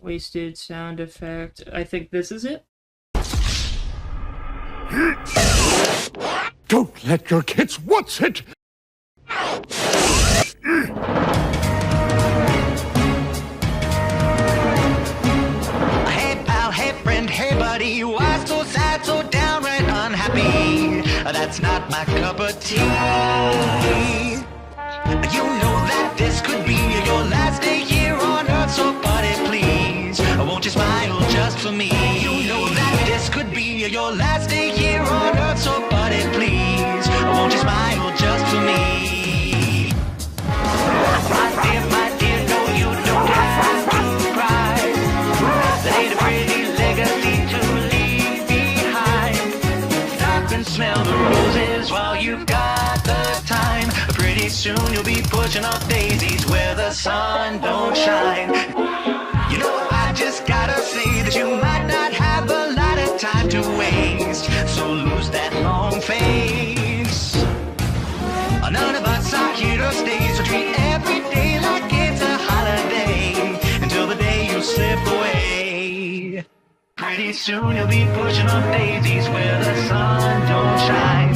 Wasted sound effect. I think this is it. Don't let your kids watch it! Hey pal, hey friend, hey buddy, why so sad, so downright unhappy? That's not my cup of tea. You know that this could be your last day here on earth, so buddy please, won't you smile just for me? You know that this could be your last day here on earth, so buddy please, won't you smile just for me? My dear, no you don't have to cry. That ain't a pretty legacy to leave behind. Stop and smell the roses while you've got the time. Pretty soon you'll be pushing off daisies where the sun don't shine. You know, I just gotta say that you might not have a lot of time to waste, so lose that long face. None of us are here to stay, so treat every day like it's a holiday until the day you slip away. Pretty soon you'll be pushing on daisies where the sun don't shine.